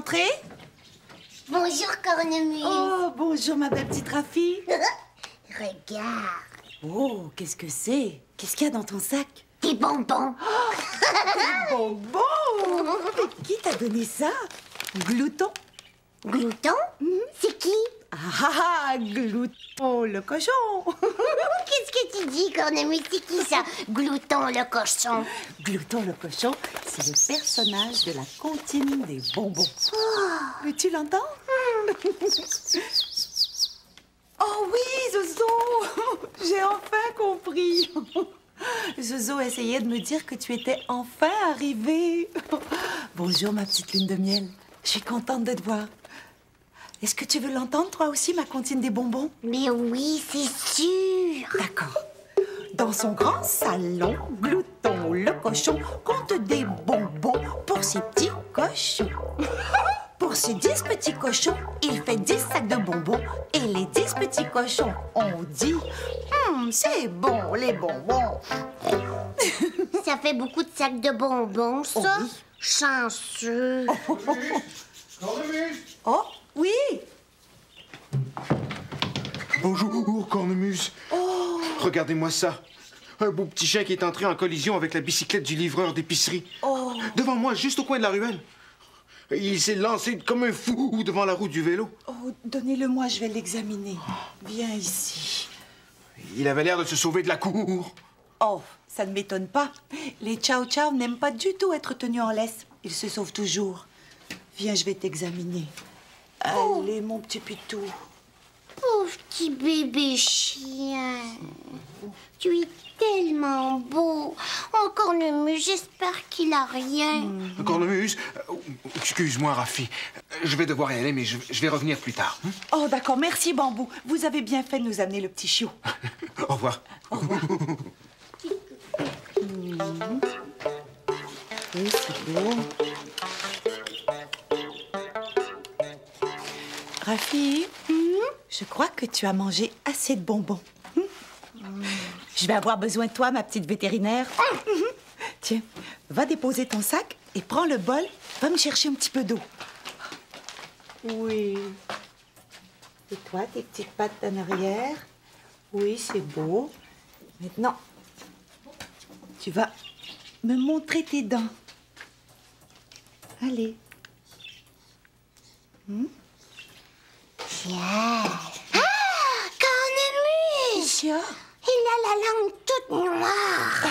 entrer? Bonjour, Cornemuse. Oh, bonjour, ma belle petite Rafi. Regarde. Oh, qu'est-ce que c'est? Qu'est-ce qu'il y a dans ton sac? Des bonbons. Des bonbons! Mais qui t'a donné ça? Glouton? Glouton? C'est qui? Ah, Glouton, le cochon. Qu'est-ce que tu dis, Cornemuse? C'est qui ça? Glouton le cochon. Glouton, le cochon, c'est le personnage de la comptine des bonbons. Mais tu l'entends? Oh oui, Zozo! J'ai enfin compris. Zozo essayait de me dire que tu étais enfin arrivée. Bonjour, ma petite lune de miel. Je suis contente de te voir. Est-ce que tu veux l'entendre, toi aussi, ma comptine des bonbons? Mais oui, c'est sûr. D'accord. Dans son grand salon, Glouton, le cochon, compte des bonbons pour ses petits cochons. Pour ces 10 petits cochons, il fait 10 sacs de bonbons. Et les 10 petits cochons ont dit c'est bon, les bonbons. Ça fait beaucoup de sacs de bonbons, ça? Oh oui. Chanceux. Cornemuse! Oh, oui. Bonjour, Cornemuse. Regardez-moi ça. Un beau petit chien qui est entré en collision avec la bicyclette du livreur d'épicerie. Oh. Devant moi, juste au coin de la ruelle. Il s'est lancé comme un fou devant la roue du vélo. Oh, donnez-le-moi, je vais l'examiner. Viens ici. Il avait l'air de se sauver de la cour. Oh, ça ne m'étonne pas. Les Chow-Chow n'aiment pas du tout être tenus en laisse. Ils se sauvent toujours. Viens, je vais t'examiner. Allez, mon petit pitou. Pauvre petit bébé chien. Tu es tellement beau. Oh, Cornemuse, j'espère qu'il a rien. Cornemuse, excuse-moi, Rafi. Je vais devoir y aller, mais je vais revenir plus tard. Oh, d'accord. Merci, Bambou. Vous avez bien fait de nous amener le petit chiot. Au revoir. Au revoir. Oui, c'est beau. Rafi, je crois que tu as mangé assez de bonbons. Je vais avoir besoin de toi, ma petite vétérinaire. Tiens, va déposer ton sac et prends le bol. Va me chercher un petit peu d'eau. Oui. Et toi, tes petites pattes en arrière. Oui, c'est beau. Maintenant, tu vas me montrer tes dents. Allez. Tiens. Ah, Cornemuse! Tiens. Il a la langue toute noire.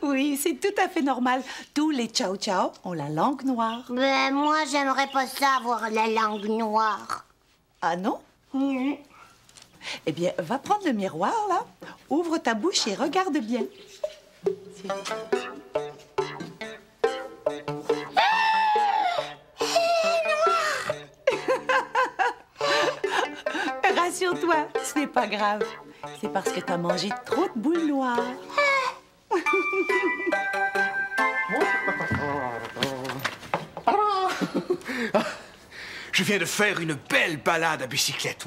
Oui, c'est tout à fait normal. Tous les Chow-Chow ont la langue noire. Ben, moi, j'aimerais pas ça, avoir la langue noire. Ah non? Eh bien, va prendre le miroir, là. Ouvre ta bouche et regarde bien. Tiens. Rassure-toi, ce n'est pas grave. C'est parce que tu as mangé trop de boules noires. Je viens de faire une belle balade à bicyclette.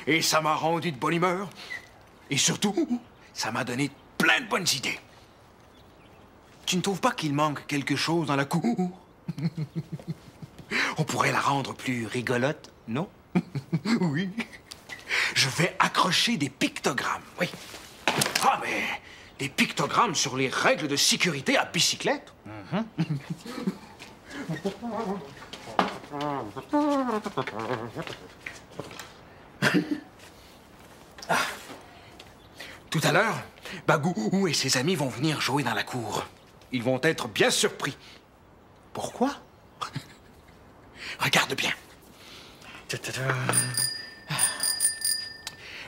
Et ça m'a rendu de bonne humeur. Et surtout, ça m'a donné plein de bonnes idées. Tu ne trouves pas qu'il manque quelque chose dans la cour? On pourrait la rendre plus rigolote, non? Oui. Je vais accrocher des pictogrammes, oui. Ah, mais des pictogrammes sur les règles de sécurité à bicyclette? Tout à l'heure, Bagou et ses amis vont venir jouer dans la cour. Ils vont être bien surpris. Pourquoi? Regarde bien.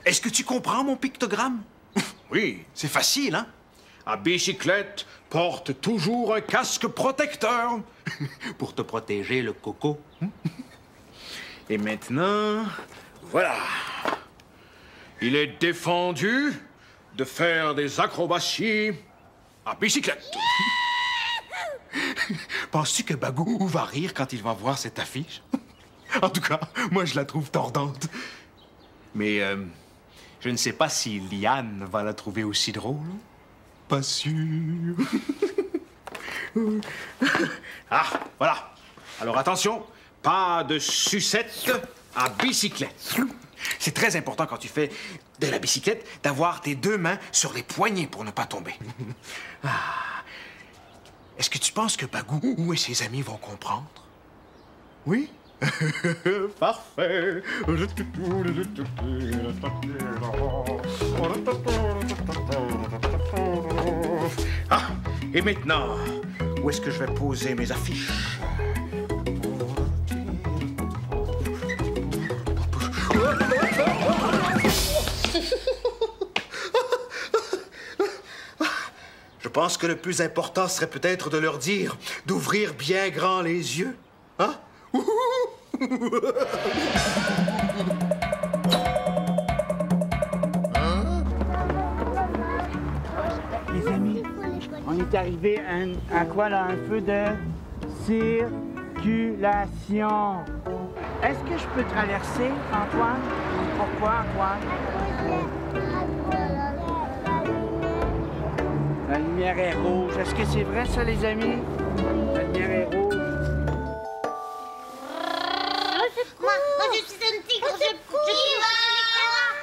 Est-ce que tu comprends mon pictogramme? Oui, c'est facile, hein? À bicyclette, porte toujours un casque protecteur pour te protéger le coco. Et maintenant, voilà. Il est défendu de faire des acrobaties à bicyclette. Penses-tu que Bagou va rire quand il va voir cette affiche? En tout cas, moi, je la trouve tordante. Mais je ne sais pas si Liane va la trouver aussi drôle. Pas sûr. Ah, voilà. Alors attention, pas de sucette à bicyclette. C'est très important quand tu fais de la bicyclette d'avoir tes 2 mains sur les poignets pour ne pas tomber. Ah. Est-ce que tu penses que Bagou et ses amis vont comprendre? Oui? Parfait. Ah, et maintenant, où est-ce que je vais poser mes affiches? Je pense que le plus important serait peut-être de leur dire d'ouvrir bien grand les yeux. Hein? Les amis, on est arrivé à quoi là? Un feu de circulation. Est-ce que je peux traverser, Antoine? Pourquoi, Antoine? La lumière est rouge. Est-ce que c'est vrai, ça, les amis? La lumière est rouge. Moi, je suis un tigre, je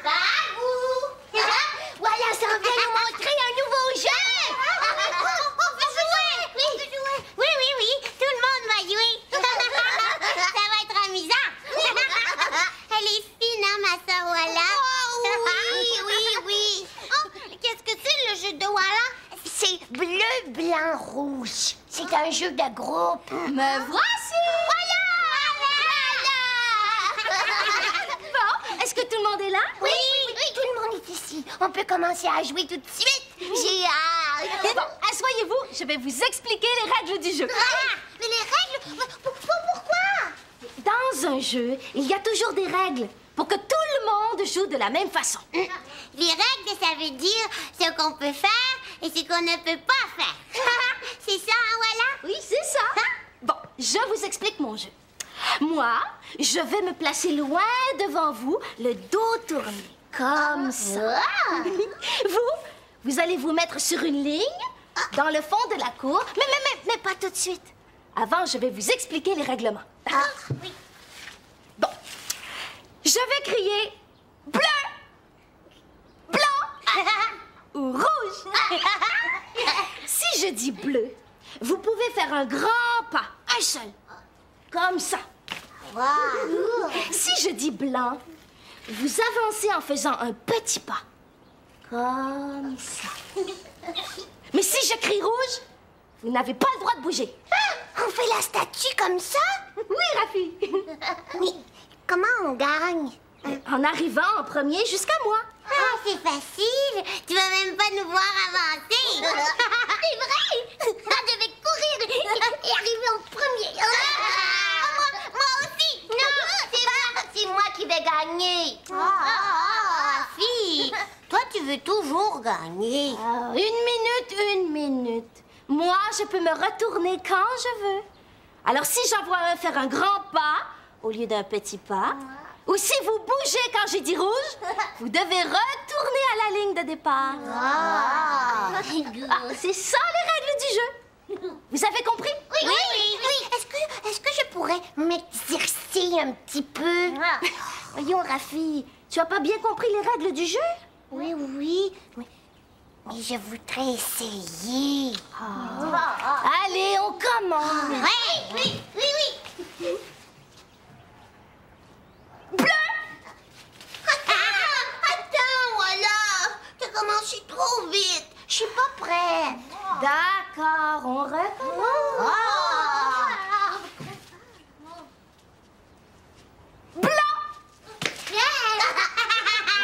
Bagou! Voilà, ça vient nous montrer un nouveau jeu! On peut jouer! Oui, tout le monde va jouer! Ça va être amusant! Elle est fine, hein, ma soeur Walla? Oui! Oh, qu'est-ce que c'est, le jeu de Walla? C'est bleu, blanc, rouge. C'est un jeu de groupe. Me voici! Voilà! Bon, est-ce que tout le monde est là? Oui, tout le monde est ici. On peut commencer à jouer tout de suite. J'ai hâte. Bon, asseyez-vous, je vais vous expliquer les règles du jeu. Ah, mais les règles, pourquoi? Dans un jeu, il y a toujours des règles pour que tout le monde joue de la même façon. Les règles, ça veut dire ce qu'on peut faire et ce qu'on ne peut pas faire. C'est ça, hein, voilà? Oui, c'est ça. Bon, je vous explique mon jeu. Moi, je vais me placer loin devant vous, le dos tourné, comme ça. Vous allez vous mettre sur une ligne, dans le fond de la cour, mais pas tout de suite. Avant, je vais vous expliquer les règlements. Oui. Bon, je vais crier bleu, blanc ou rouge. Si je dis bleu, vous pouvez faire un grand pas, un seul, comme ça. Wow. Si je dis blanc, vous avancez en faisant un petit pas, comme ça. Mais si je crie rouge, vous n'avez pas le droit de bouger. On fait la statue comme ça? Oui, Rafi. Mais comment on gagne? En arrivant en premier jusqu'à moi. Ah, c'est facile. Tu vas même pas nous voir avancer. C'est vrai. Je vais courir et arriver en premier. Moi aussi. Non, c'est moi qui vais gagner. Fille, toi, tu veux toujours gagner. Une minute. Moi, je peux me retourner quand je veux. Alors, si j'en vois un faire un grand pas au lieu d'un petit pas, ou si vous bougez quand j'ai dit rouge, vous devez retourner à la ligne de départ. C'est ça les règles du jeu. Vous avez compris? Oui. Est-ce que je pourrais m'exercer un petit peu? Voyons, Rafi, tu as pas bien compris les règles du jeu? Oui. Mais je voudrais essayer. Allez, on commence. Oui. Bleu! Attends, voilà. T'as commencé trop vite. Je suis pas prête. D'accord, on recommence. Blanc!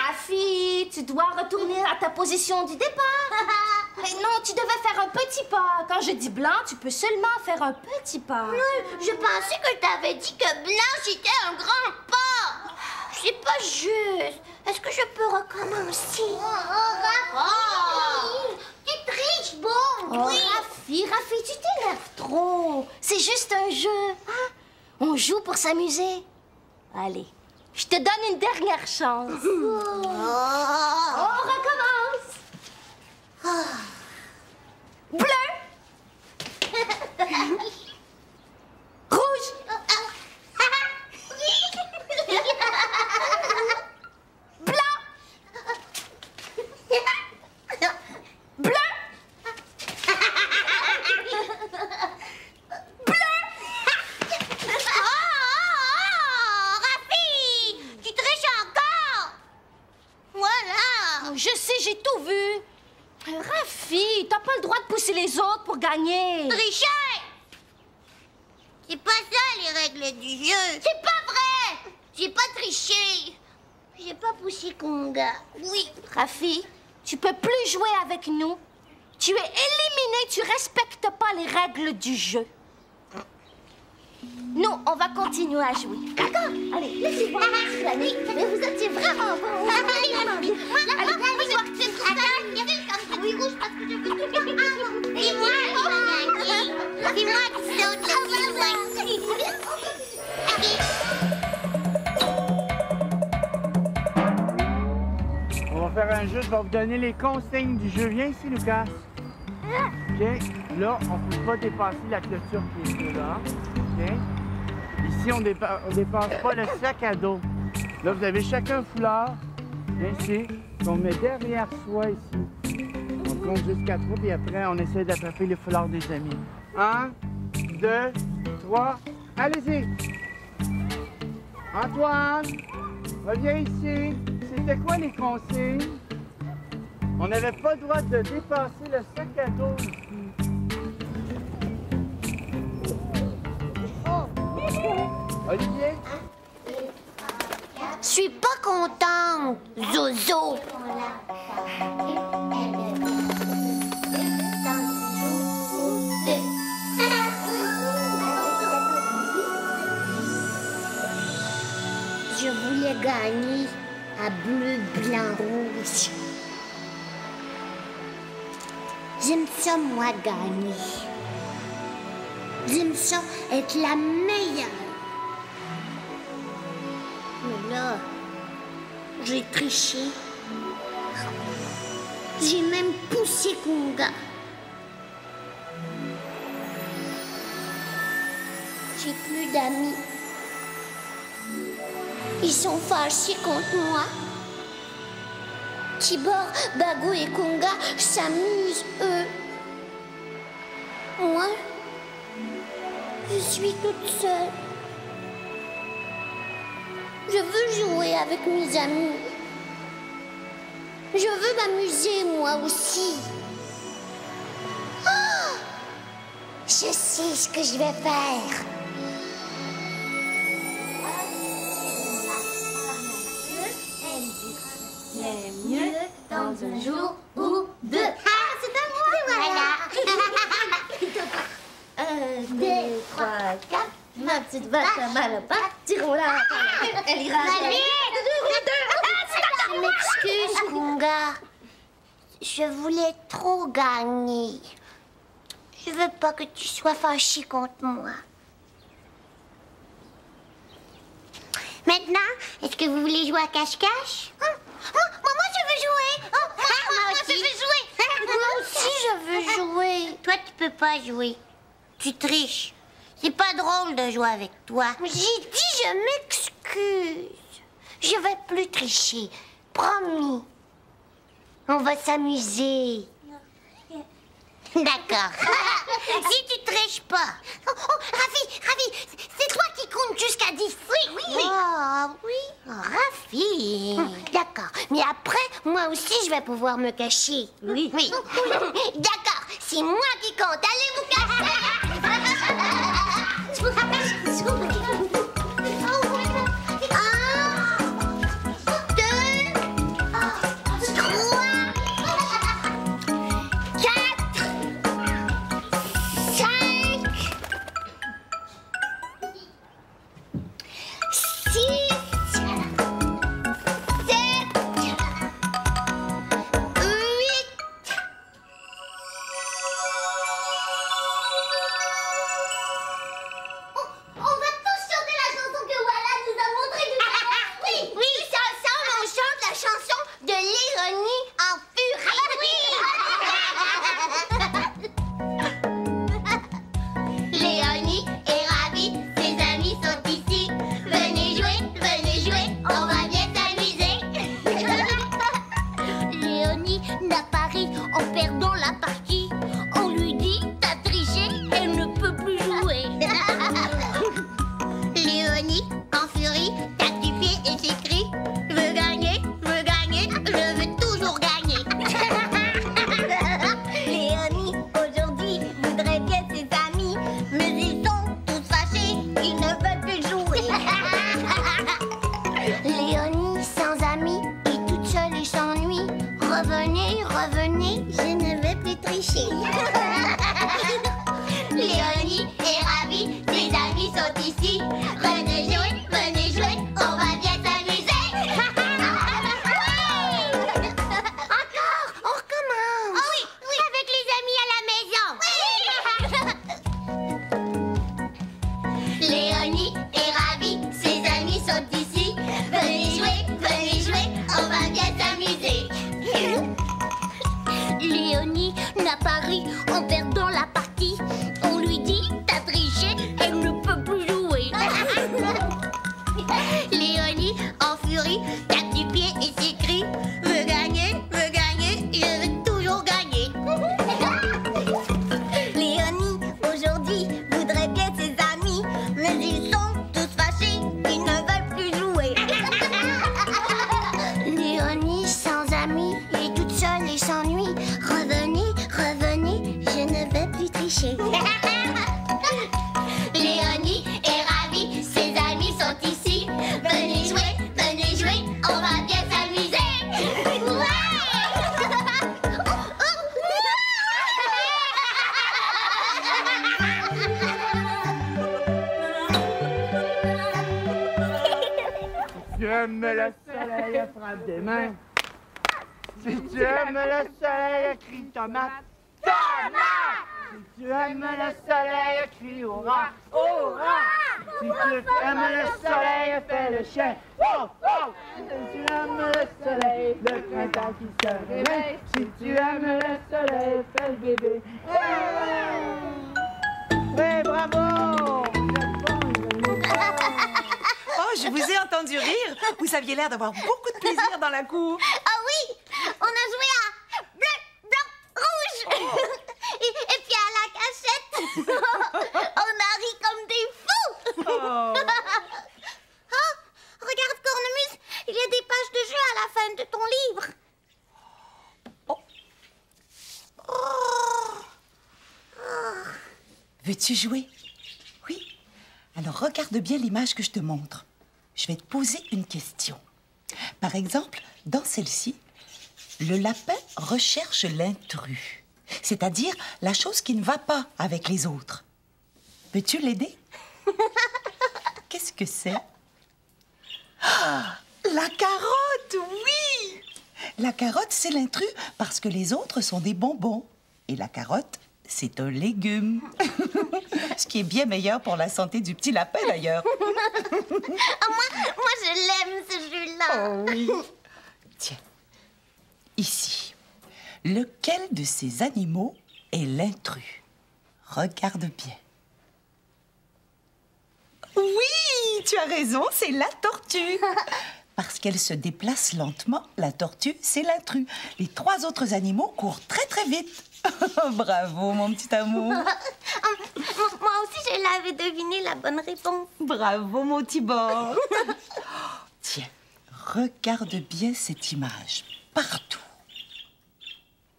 Rafi, tu dois retourner à ta position du départ. Mais non, tu devais faire un petit pas. Quand je dis blanc, tu peux seulement faire un petit pas. Je pensais que t'avais dit que blanc, c'était un grand pas. C'est pas juste. Est-ce que je peux recommencer? Tu triches, bon. Oui. Rafi, tu t'énerves trop. C'est juste un jeu. Hein? On joue pour s'amuser. Allez, je te donne une dernière chance. On recommence. Bleu. Rouge. Je sais, j'ai tout vu. Rafi, t'as pas le droit de pousser les autres pour gagner. Tricher! C'est pas ça les règles du jeu. C'est pas vrai! J'ai pas triché. J'ai pas poussé Conga. Oui. Rafi, tu peux plus jouer avec nous. Tu es éliminé, tu respectes pas les règles du jeu. Nous, on va continuer à jouer. D'accord? Allez, laissez-moi flâner. Mais vous étiez vraiment bon. Allez, Oui, rouge parce que je veux tout faire. C'est moi qui saute le plus loin. On va faire un jeu, je vais vous donner les consignes du jeu. Viens ici, Lucas. OK? Là, on ne peut pas dépasser la clôture qui est là. OK? Ici, on dépasse pas le sac à dos. Là, vous avez chacun un foulard. Viens ici. On met derrière soi ici. On compte jusqu'à 3, puis après, on essaie d'attraper les foulards des amis. 1, 2, 3, allez-y! Antoine, reviens ici. C'était quoi les consignes? On n'avait pas le droit de dépasser le sac à dos ici. Olivier? Je suis pas contente, Zozo. Je voulais gagner à bleu, blanc, rouge. J'aime ça, moi, gagner. J'aime ça, être la meilleure. Mais là, j'ai triché. J'ai même poussé Conga. J'ai plus d'amis. Ils sont fâchés contre moi. Tibor, Bago et Conga s'amusent, eux. Moi, je suis toute seule. Je veux jouer avec mes amis. Je veux m'amuser, moi aussi. Oh! Je sais ce que je vais faire. Mieux dans un jour ou deux. Ah, c'est à moi. Voilà. 1, 2, 3, 4. Ma petite vache à mal au pas. Tirons-la. Elle ira. Je m'excuse, Conga. Je voulais trop gagner. Je veux pas que tu sois fâché contre moi. Maintenant, est-ce que vous voulez jouer à cache-cache? Moi, je veux jouer. Moi aussi, je veux jouer. Moi aussi, je veux jouer. Toi, tu peux pas jouer. Tu triches. C'est pas drôle de jouer avec toi. J'ai dit, je m'excuse. Je vais plus tricher. Promis. On va s'amuser. D'accord. Si tu triches pas. Rafi, c'est toi qui compte jusqu'à 10. Oui. Oh, oui. Rafi. D'accord. Mais après, moi aussi, je vais pouvoir me cacher. Oui. D'accord. C'est moi qui compte. Allez vous cacher. toujours revenez, revenez, je ne vais plus tricher. Léonie est ravie, ses amis sont ici. Venez jouer, on va bien s'amuser. Encore, on recommence. Oh oui, oui, avec les amis à la maison. Oui. Léonie est ravie, ses amis sont ici. Venez jouer, on va bien s'amuser. Léonie n'a pas ri en perdant la partie. On lui dit, t'as triché, elle ne peut plus jouer. Léonie, en furie, tape du pied et s'écrie, veux gagner, je veux toujours gagner. Léonie, aujourd'hui, voudrait bien ses amis, mais ils sont tous fâchés, ils ne veulent plus jouer. Léonie, sans amis, est toute seule et s'ennuie. Revenez, je ne veux plus tricher. Léonie est ravie, ses amis sont ici. Venez jouer, on va bien s'amuser. Si tu aimes le soleil, frappe des mains. Si tu aimes le soleil, crie tomate. Tomate! Si tu aimes le soleil, crie hurrah. Hurrah! Si tu aimes le soleil, fais le chien. Oh, oh! Si tu aimes le soleil, le printemps qui se réveille. Si tu aimes le soleil, fais le bébé. Oui, bravo! Oh, je vous ai entendu rire. Vous aviez l'air d'avoir beaucoup de plaisir dans la cour. Ah oui, on a joué à bleu, blanc, rouge. Et puis à la cachette, on a ri comme des fous. Oh. Oh, regarde Cornemuse, il y a des pages de jeu à la fin de ton livre. Veux-tu jouer? Oui. Alors regarde bien l'image que je te montre. Je vais te poser une question. Par exemple, dans celle-ci, le lapin recherche l'intrus, c'est-à-dire la chose qui ne va pas avec les autres. Peux-tu l'aider? Qu'est-ce que c'est? Ah, la carotte, oui! La carotte, c'est l'intrus parce que les autres sont des bonbons. Et la carotte, c'est un légume. Ce qui est bien meilleur pour la santé du petit lapin, d'ailleurs. Moi, je l'aime, ce jeu-là. Oh oui. Tiens, ici. Lequel de ces animaux est l'intrus? Regarde bien. Oui, tu as raison, c'est la tortue. Parce qu'elle se déplace lentement, la tortue, c'est l'intrus. Les trois autres animaux courent très très vite. Bravo, mon petit amour. Moi aussi, je l'avais deviné la bonne réponse. Bravo, mon Tibor. Tiens, regarde bien cette image. Partout.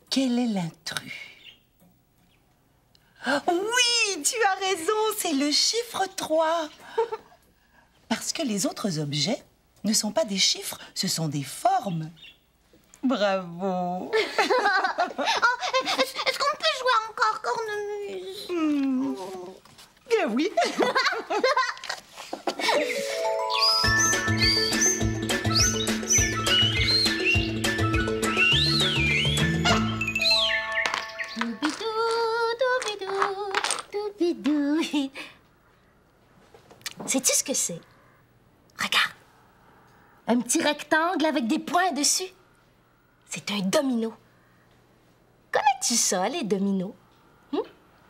Quel est l'intrus? Oui, tu as raison, c'est le chiffre 3. Parce que les autres objets ne sont pas des chiffres, ce sont des formes. Bravo. Est-ce qu'on peut jouer encore, Cornemuse? Bien oui. Sais-tu ce que c'est? Regarde. Un petit rectangle avec des points dessus. C'est un domino. Connais-tu ça, les dominos?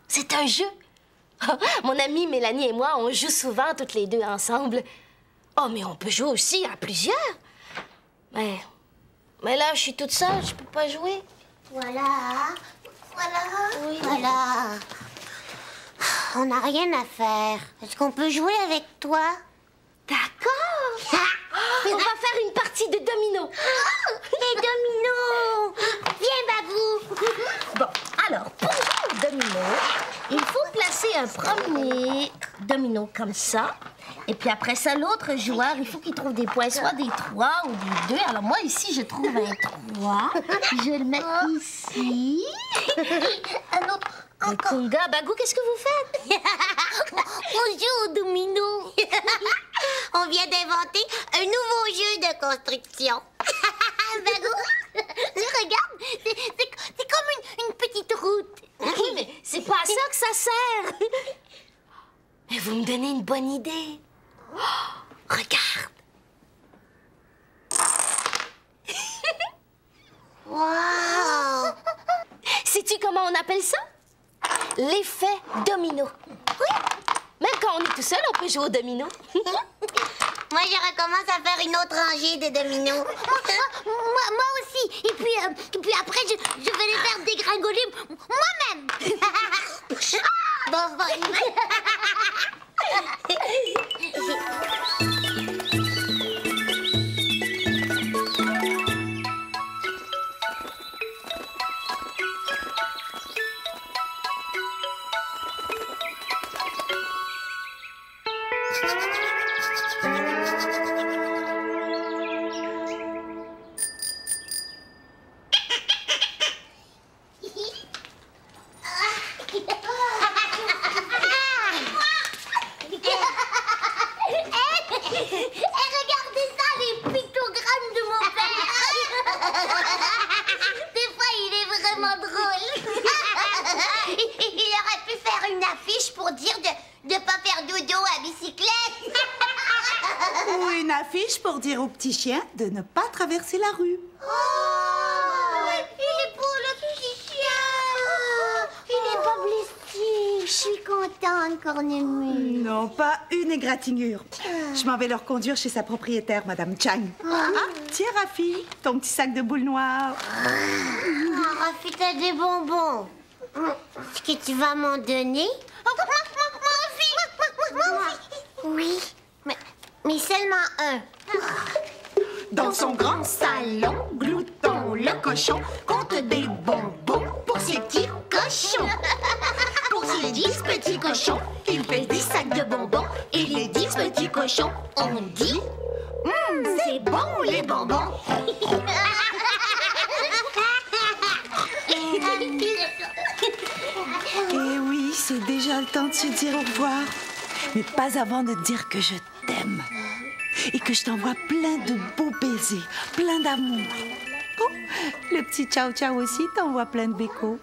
C'est un jeu. Mon amie Mélanie et moi, on joue souvent toutes les deux ensemble. Oh, mais on peut jouer aussi à plusieurs. Mais là, je suis toute seule, je peux pas jouer. Voilà. On n'a rien à faire. Est-ce qu'on peut jouer avec toi? D'accord. On va faire une partie de domino. Les dominos! Viens, Babou! Bon, alors, pour jouer au domino, il faut placer un premier domino comme ça Et puis après ça, l'autre joueur, il faut qu'il trouve des points, soit des 3 ou des 2. Alors moi, ici, je trouve un 3. Je le mets ici. Un autre. Kunga, Bagou, qu'est-ce que vous faites? On joue au domino. On vient d'inventer un nouveau jeu de construction. Bagou, regarde, c'est comme une petite route. Oui, mais c'est pas à ça que ça sert. Mais vous me donnez une bonne idée. Oh, regarde. Wow. Sais-tu comment on appelle ça? L'effet domino. Oui. Même quand on est tout seul, on peut jouer au domino. Moi, je recommence à faire une autre rangée de dominos. Moi aussi. Et puis après, je vais les faire dégringoler moi-même. Bon. Pour dire au petit chien de ne pas traverser la rue. Oh, il est beau le petit chien. Il est pas blessé. Je suis contente, Cornemuse. Non, pas une égratignure. Je m'en vais le reconduire chez sa propriétaire, Madame Chang. Tiens, Rafi, ton petit sac de boules noires. Rafi, t'as des bonbons. Est-ce que tu vas m'en donner? Moi aussi. Oui, mais seulement un. Dans son grand salon, Glouton le cochon compte des bonbons pour ses petits cochons. Pour ses 10 petits cochons, il fait 10 sacs de bonbons. Et les 10 petits cochons ont dit c'est bon les bonbons. Et oui, c'est déjà le temps de se dire au revoir. Mais pas avant de te dire que je t'aime. Et que je t'envoie plein de beaux baisers, plein d'amour. Oh, le petit Ciao Ciao aussi t'envoie plein de bécos.